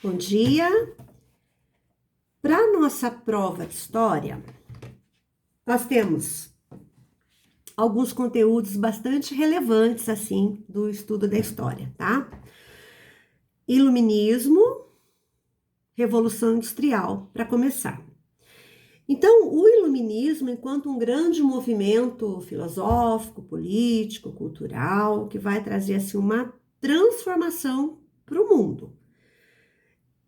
Bom dia. Para a nossa prova de história, nós temos alguns conteúdos bastante relevantes, assim, do estudo da história, tá? Iluminismo, Revolução Industrial, para começar. Então, o iluminismo, enquanto um grande movimento filosófico, político, cultural, que vai trazer, assim, uma transformação para o mundo.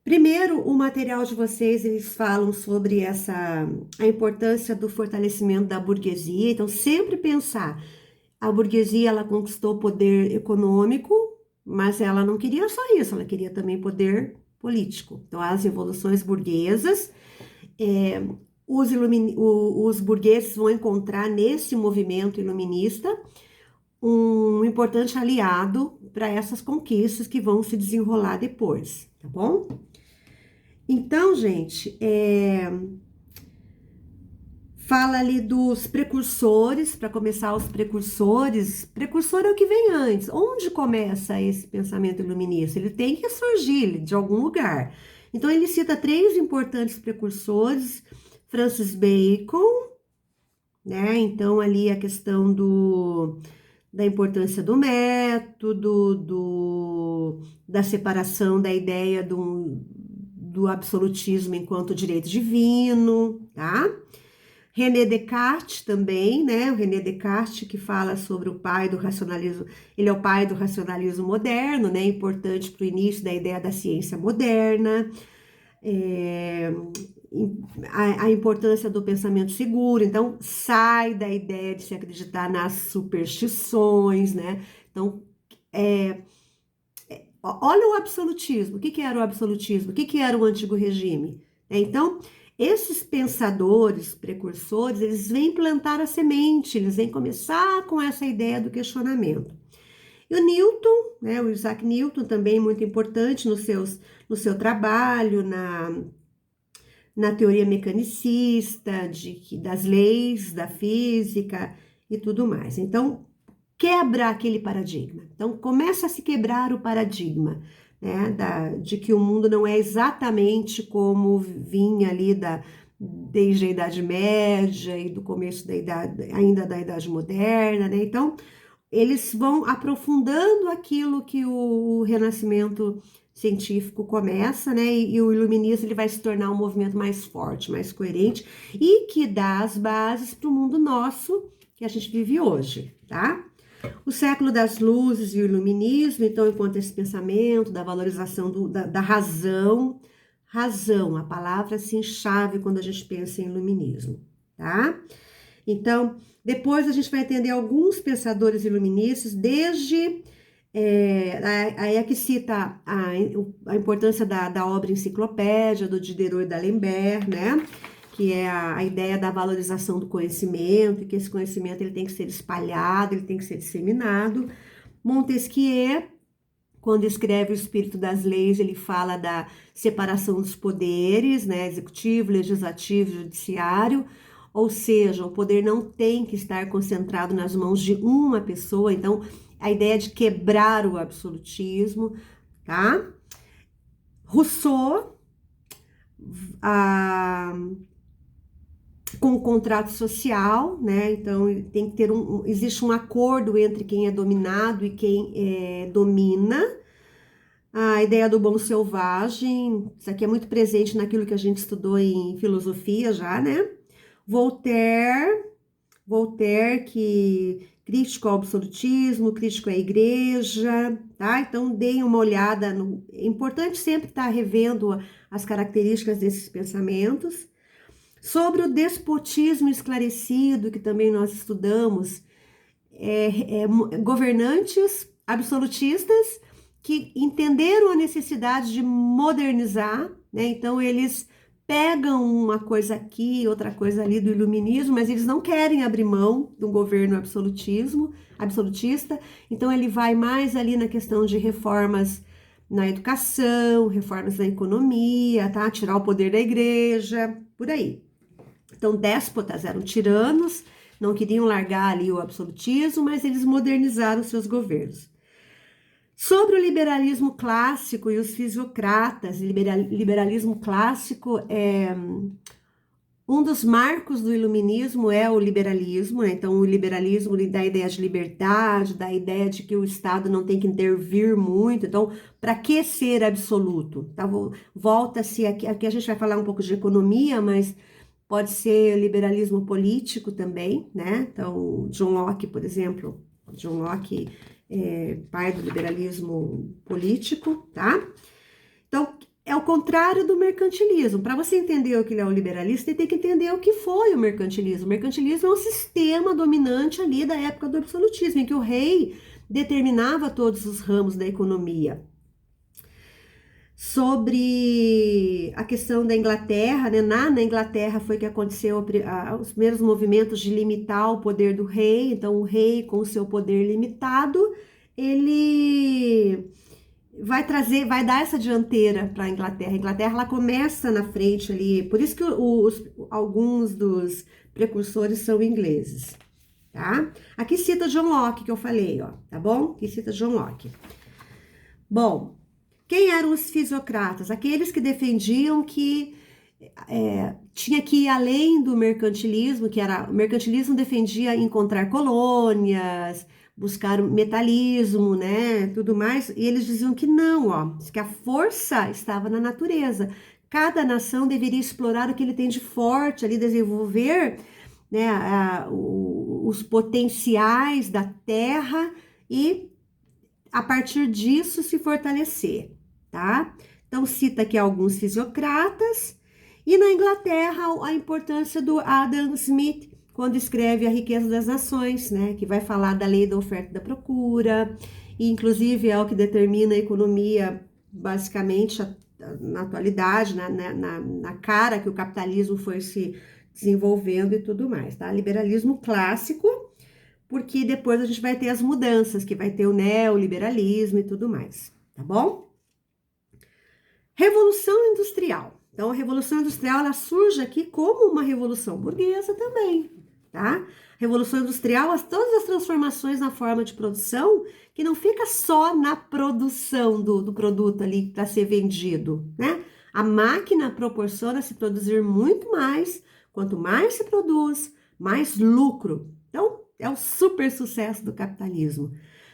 Primeiro, o material de vocês, eles falam sobre a importância do fortalecimento da burguesia. Então, sempre pensar, a burguesia, ela conquistou poder econômico, mas ela não queria só isso, ela queria também poder político. Então, as revoluções burguesas, os burgueses vão encontrar nesse movimento iluminista um importante aliado para essas conquistas que vão se desenrolar depois, tá bom? Então, gente, fala ali dos precursores, para começar os precursores. Precursor é o que vem antes. Onde começa esse pensamento iluminista? Ele tem que surgir de algum lugar. Então, ele cita três importantes precursores: Francis Bacon, né? Então, ali a questão da importância do método, da separação da ideia do absolutismo enquanto direito divino, tá? René Descartes também, né? O René Descartes que fala sobre o pai do racionalismo, ele é o pai do racionalismo moderno, né? Importante para o início da ideia da ciência moderna. A importância do pensamento seguro, então sai da ideia de se acreditar nas superstições, né? Então, olha o absolutismo. O que era o absolutismo? O que era o antigo regime? Então, esses pensadores, precursores, eles vêm plantar a semente, eles vêm começar com essa ideia do questionamento. E o Newton, né, o Isaac Newton, também muito importante no seu trabalho, na teoria mecanicista, das leis da física e tudo mais. Então, quebra aquele paradigma. Então, começa a se quebrar o paradigma, né, de que o mundo não é exatamente como vinha ali desde a Idade Média e do começo ainda da Idade Moderna, né? Então, eles vão aprofundando aquilo que o Renascimento científico começa, né? E o iluminismo ele vai se tornar um movimento mais forte, mais coerente e que dá as bases para o mundo nosso que a gente vive hoje, tá? O século das luzes e o iluminismo, então, enquanto esse pensamento da valorização da razão, a palavra assim chave quando a gente pensa em iluminismo, tá? Então, depois a gente vai entender alguns pensadores iluministas, desde aí é que cita a importância da obra enciclopédia do Diderot e d'Alembert, né? Que é a ideia da valorização do conhecimento, e que esse conhecimento ele tem que ser espalhado, ele tem que ser disseminado. Montesquieu, quando escreve O Espírito das Leis, ele fala da separação dos poderes, né? Executivo, legislativo, judiciário. Ou seja, o poder não tem que estar concentrado nas mãos de uma pessoa. Então, a ideia de quebrar o absolutismo, tá? Rousseau, com o contrato social, né? Então, tem que ter existe um acordo entre quem é dominado e quem domina. A ideia do bom selvagem, isso aqui é muito presente naquilo que a gente estudou em filosofia já, né? Voltaire, que crítico ao absolutismo, crítico à igreja, tá? Então, deem uma olhada. É importante sempre estar revendo as características desses pensamentos. Sobre o despotismo esclarecido, que também nós estudamos, governantes absolutistas que entenderam a necessidade de modernizar, né? Então, eles pegam uma coisa aqui, outra coisa ali do iluminismo, mas eles não querem abrir mão do governo absolutista. Então, ele vai mais ali na questão de reformas na educação, reformas na economia, tá? Tirar o poder da igreja, por aí. Então, déspotas eram tiranos, não queriam largar ali o absolutismo, mas eles modernizaram seus governos. Sobre o liberalismo clássico e os fisiocratas, liberalismo clássico um dos marcos do iluminismo é o liberalismo, né? Então o liberalismo dá a ideia de liberdade, dá a ideia de que o Estado não tem que intervir muito. Então, para que ser absoluto? Tá? Volta-se aqui a gente vai falar um pouco de economia, mas pode ser liberalismo político também, né? Então, John Locke, por exemplo, John Locke é pai do liberalismo político, tá? Então, é o contrário do mercantilismo. Para você entender o que é o liberalismo, você tem que entender o que foi o mercantilismo. O mercantilismo é um sistema dominante ali da época do absolutismo, em que o rei determinava todos os ramos da economia. Sobre a questão da Inglaterra, né? Na Inglaterra foi que aconteceu os primeiros movimentos de limitar o poder do rei. Então, o rei, com o seu poder limitado, ele vai dar essa dianteira para a Inglaterra. A Inglaterra, ela começa na frente ali, por isso que alguns dos precursores são ingleses, tá? Aqui cita John Locke, que eu falei, ó, tá bom? Aqui cita John Locke. Bom, quem eram os fisiocratas? Aqueles que defendiam que tinha que ir além do mercantilismo, o mercantilismo defendia encontrar colônias, buscar metalismo, né, tudo mais, e eles diziam que não, ó, que a força estava na natureza. Cada nação deveria explorar o que ele tem de forte ali, desenvolver, né, os potenciais da terra e a partir disso se fortalecer, tá? Então cita aqui alguns fisiocratas e na Inglaterra a importância do Adam Smith quando escreve A Riqueza das Nações, né, que vai falar da lei da oferta e da procura, e inclusive é o que determina a economia, basicamente, na atualidade, na cara que o capitalismo foi se desenvolvendo e tudo mais, tá? Liberalismo clássico, porque depois a gente vai ter as mudanças, que vai ter o neoliberalismo e tudo mais, tá bom? Revolução Industrial. Então, a Revolução Industrial, ela surge aqui como uma revolução burguesa também, tá? Revolução Industrial, todas as transformações na forma de produção, que não fica só na produção do produto ali para ser vendido, né? A máquina proporciona se produzir muito mais, quanto mais se produz, mais lucro. Então, é o super sucesso do capitalismo.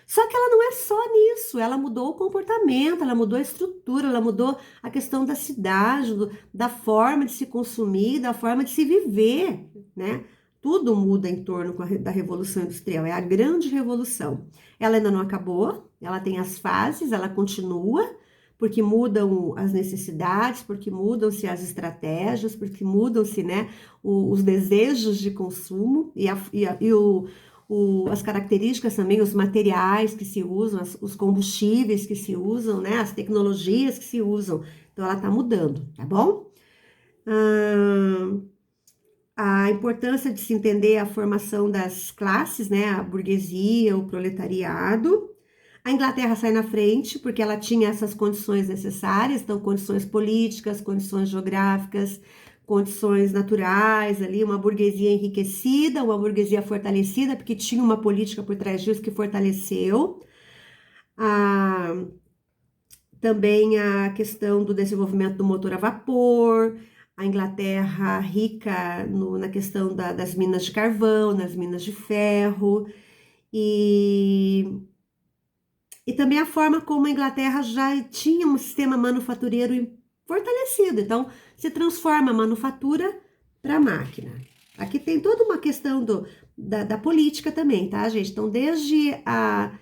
Só que ela não é só nisso, ela mudou o comportamento, ela mudou a estrutura, ela mudou a questão da cidade, da forma de se consumir, da forma de se viver, né? Tudo muda em torno da Revolução Industrial, é a grande revolução. Ela ainda não acabou, ela tem as fases, ela continua, porque mudam as necessidades, porque mudam-se as estratégias, porque mudam-se, né, os desejos de consumo e as características também, os materiais que se usam, os combustíveis que se usam, né, as tecnologias que se usam. Então, ela está mudando, tá bom? A importância de se entender a formação das classes, né, a burguesia, o proletariado. A Inglaterra sai na frente porque ela tinha essas condições necessárias, então condições políticas, condições geográficas, condições naturais ali, uma burguesia enriquecida, uma burguesia fortalecida, porque tinha uma política por trás disso que fortaleceu. Também a questão do desenvolvimento do motor a vapor, a Inglaterra rica na questão das minas de carvão, nas minas de ferro, e também a forma como a Inglaterra já tinha um sistema manufatureiro fortalecido. Então, se transforma a manufatura para a máquina. Aqui tem toda uma questão da política também, tá, gente? Então, desde a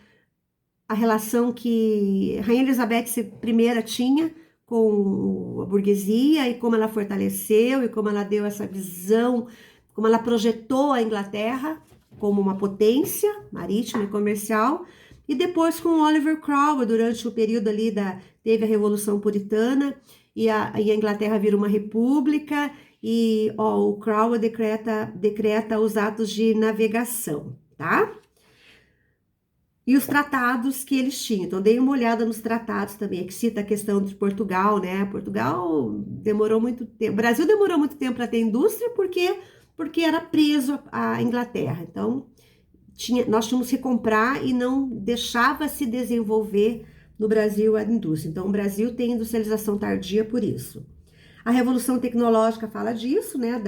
relação que a Rainha Elizabeth I tinha com a burguesia e como ela fortaleceu e como ela deu essa visão, como ela projetou a Inglaterra como uma potência marítima e comercial. E depois com Oliver Cromwell, durante o período ali teve a Revolução Puritana e a Inglaterra vira uma república e o Cromwell decreta os atos de navegação, tá? E os tratados que eles tinham. Então, dei uma olhada nos tratados também, que cita a questão de Portugal, né? Portugal demorou muito tempo. O Brasil demorou muito tempo para ter indústria porque era preso à Inglaterra. Então, nós tínhamos que comprar e não deixava se desenvolver no Brasil a indústria. Então, o Brasil tem industrialização tardia por isso. A Revolução Tecnológica fala disso, né?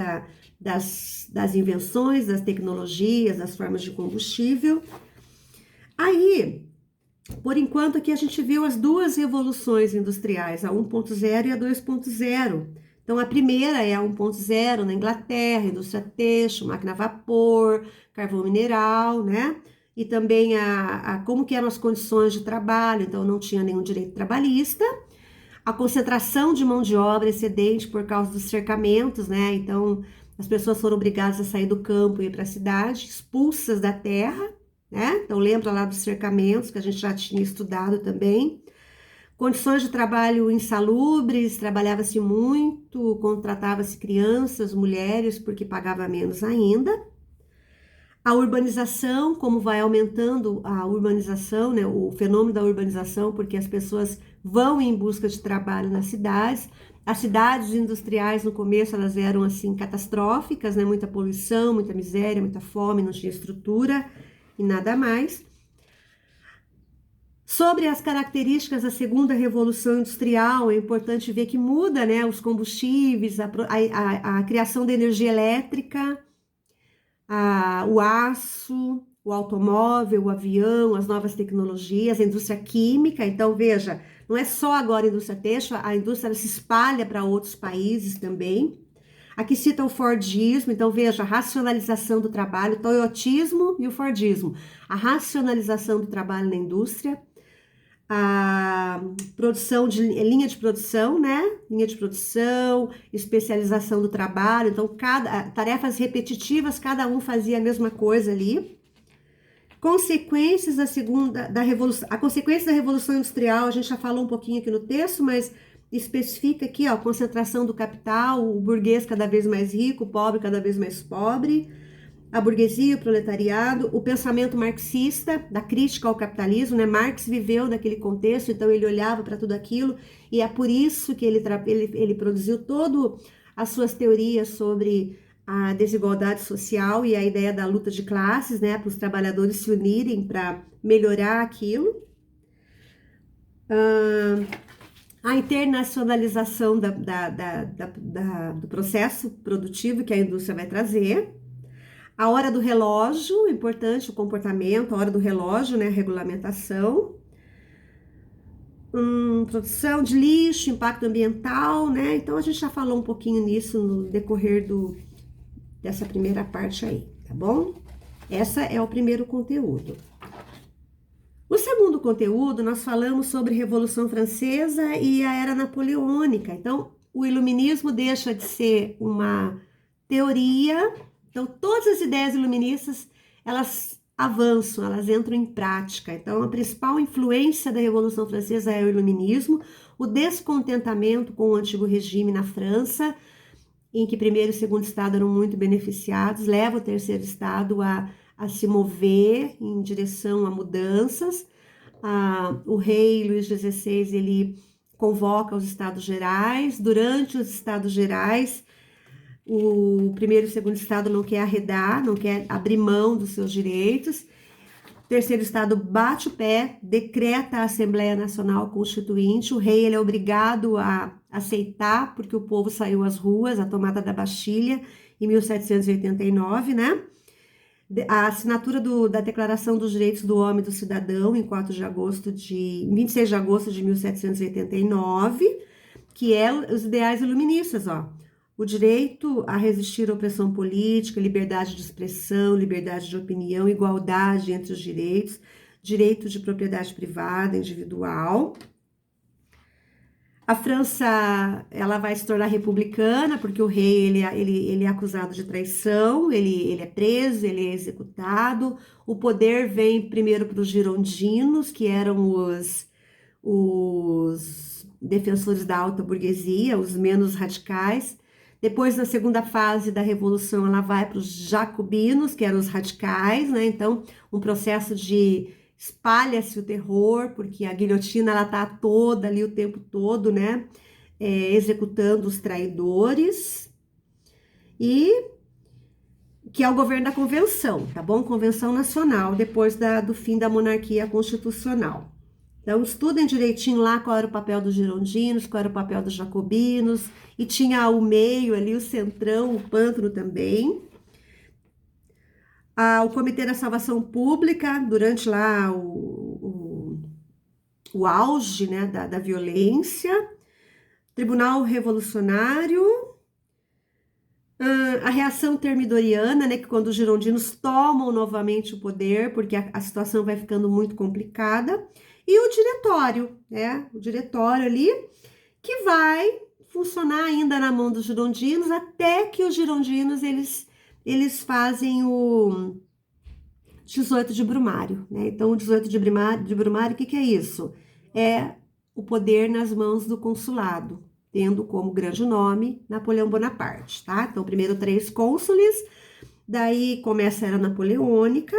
Das invenções, das tecnologias, das formas de combustível. Aí, por enquanto, aqui a gente viu as duas revoluções industriais, a 1.0 e a 2.0. Então, a primeira é a 1.0 na Inglaterra, indústria têxtil, máquina a vapor, carvão mineral, né? E também como que eram as condições de trabalho, então não tinha nenhum direito trabalhista. A concentração de mão de obra excedente por causa dos cercamentos, né? Então, as pessoas foram obrigadas a sair do campo e ir para a cidade, expulsas da terra, né? Então, lembra lá dos cercamentos, que a gente já tinha estudado também. Condições de trabalho insalubres, trabalhava-se muito, contratava-se crianças, mulheres, porque pagava menos ainda. A urbanização, como vai aumentando a urbanização, né, o fenômeno da urbanização, porque as pessoas vão em busca de trabalho nas cidades. As cidades industriais, no começo, elas eram, assim, catastróficas, né, muita poluição, muita miséria, muita fome, não tinha estrutura e nada mais. Sobre as características da segunda revolução industrial, é importante ver que muda, né, os combustíveis, a criação da energia elétrica, o aço, o automóvel, o avião, as novas tecnologias, a indústria química. Então, veja, não é só agora a indústria têxtil, a indústria se espalha para outros países também. Aqui cita o Fordismo, então veja, a racionalização do trabalho, o toyotismo e o Fordismo. A racionalização do trabalho na indústria, a produção de linha de produção, né? Linha de produção, especialização do trabalho. Então, tarefas repetitivas, cada um fazia a mesma coisa ali. Consequências da revolução, a consequência da revolução industrial, a gente já falou um pouquinho aqui no texto, mas especifica aqui, ó, concentração do capital, o burguês cada vez mais rico, o pobre cada vez mais pobre. A burguesia, o proletariado, o pensamento marxista, da crítica ao capitalismo, né? Marx viveu naquele contexto, então ele olhava para tudo aquilo, e é por isso que ele produziu todas as suas teorias sobre a desigualdade social e a ideia da luta de classes, né? Para os trabalhadores se unirem para melhorar aquilo. A internacionalização do processo produtivo que a indústria vai trazer. A hora do relógio, importante o comportamento, a hora do relógio, né? Regulamentação. Produção de lixo, impacto ambiental, né? Então a gente já falou um pouquinho nisso no decorrer dessa primeira parte aí, tá bom? Essa é o primeiro conteúdo. O segundo conteúdo, nós falamos sobre Revolução Francesa e a Era Napoleônica. Então, o iluminismo deixa de ser uma teoria. Então, todas as ideias iluministas, elas avançam, elas entram em prática. Então, a principal influência da Revolução Francesa é o iluminismo, o descontentamento com o antigo regime na França, em que primeiro e segundo estado eram muito beneficiados, leva o terceiro estado a se mover em direção a mudanças. O rei Luís XVI, ele convoca os estados gerais. Durante os estados gerais, o primeiro e o segundo estado não quer arredar, não quer abrir mão dos seus direitos. O terceiro estado bate o pé, decreta a Assembleia Nacional Constituinte. O rei ele é obrigado a aceitar, porque o povo saiu às ruas, a tomada da Bastilha, em 1789, né? A assinatura da Declaração dos Direitos do Homem e do Cidadão, em 26 de agosto de 1789, que é os ideais iluministas, ó. O direito a resistir à opressão política, liberdade de expressão, liberdade de opinião, igualdade entre os direitos, direito de propriedade privada, individual. A França, ela vai se tornar republicana, porque o rei, ele é acusado de traição, ele é preso, ele é executado. O poder vem primeiro para os girondinos, que eram os defensores da alta burguesia, os menos radicais. Depois, na segunda fase da Revolução, ela vai para os jacobinos, que eram os radicais, né? Então, um processo de espalha-se o terror, porque a guilhotina ela tá toda ali o tempo todo, né? Executando os traidores. E que é o governo da convenção, tá bom? Convenção nacional, depois do fim da monarquia constitucional. Então, estudem direitinho lá qual era o papel dos girondinos, qual era o papel dos jacobinos, e tinha o meio ali, o centrão, o pântano também. O Comitê da Salvação Pública, durante lá o auge, né, da violência. Tribunal Revolucionário. A reação termidoriana, né, que quando os girondinos tomam novamente o poder, porque a situação vai ficando muito complicada. E o diretório, né, o diretório ali, que vai funcionar ainda na mão dos girondinos, até que os girondinos, eles fazem o 18 de Brumário, né? Então, o 18 de Brumário, o que que é isso? É o poder nas mãos do consulado, tendo como grande nome Napoleão Bonaparte, tá? Então, primeiro 3 cônsules, daí começa a era napoleônica,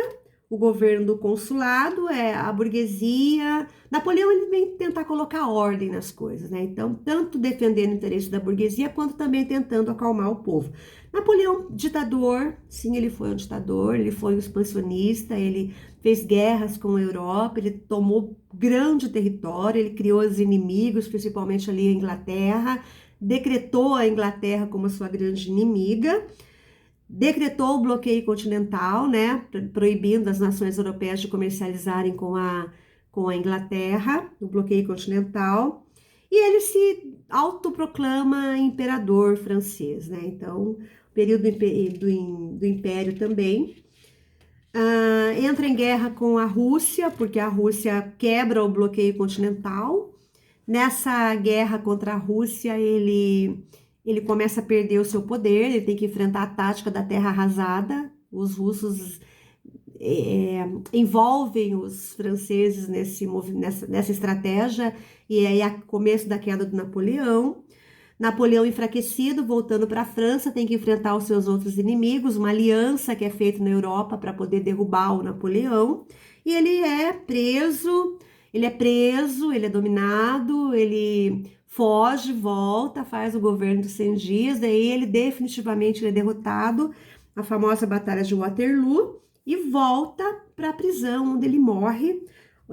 o governo do consulado, a burguesia. Napoleão, ele vem tentar colocar ordem nas coisas, né? Então, tanto defendendo o interesse da burguesia, quanto também tentando acalmar o povo. Napoleão, ditador, sim, ele foi um ditador, ele foi um expansionista, ele fez guerras com a Europa, ele tomou grande território, ele criou os inimigos, principalmente ali a Inglaterra, decretou a Inglaterra como sua grande inimiga, decretou o bloqueio continental, né, proibindo as nações europeias de comercializarem com a Inglaterra, o bloqueio continental, e ele se autoproclama imperador francês, né, então, período do Império também. Entra em guerra com a Rússia, porque a Rússia quebra o bloqueio continental. Nessa guerra contra a Rússia, ele começa a perder o seu poder, ele tem que enfrentar a tática da terra arrasada. Os russos envolvem os franceses nessa estratégia, e aí é o começo da queda do Napoleão. Napoleão enfraquecido, voltando para a França, tem que enfrentar os seus outros inimigos, uma aliança que é feita na Europa para poder derrubar o Napoleão, e ele é preso, ele é dominado, ele foge, volta, faz o governo dos 100 dias, daí ele definitivamente é derrotado, a famosa Batalha de Waterloo, e volta para a prisão, onde ele morre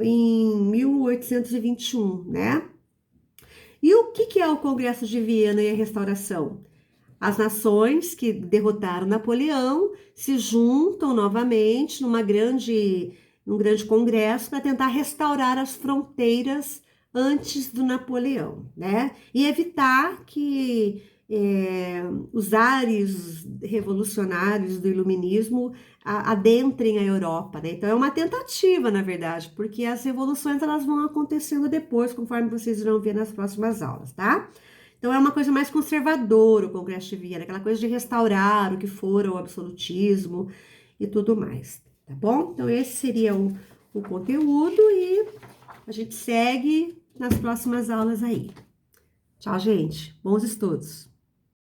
em 1821, né? E o que é o Congresso de Viena e a Restauração? As nações que derrotaram Napoleão se juntam novamente num grande congresso para tentar restaurar as fronteiras antes do Napoleão, né? E evitar que os ares revolucionários do iluminismo adentrem a Europa, né? Então é uma tentativa, na verdade, porque as revoluções elas vão acontecendo depois, conforme vocês irão ver nas próximas aulas, tá? Então é uma coisa mais conservadora o Congresso de Viena, aquela coisa de restaurar o que for o absolutismo e tudo mais, tá bom? Então esse seria o conteúdo e a gente segue nas próximas aulas aí. Tchau, gente. Bons estudos.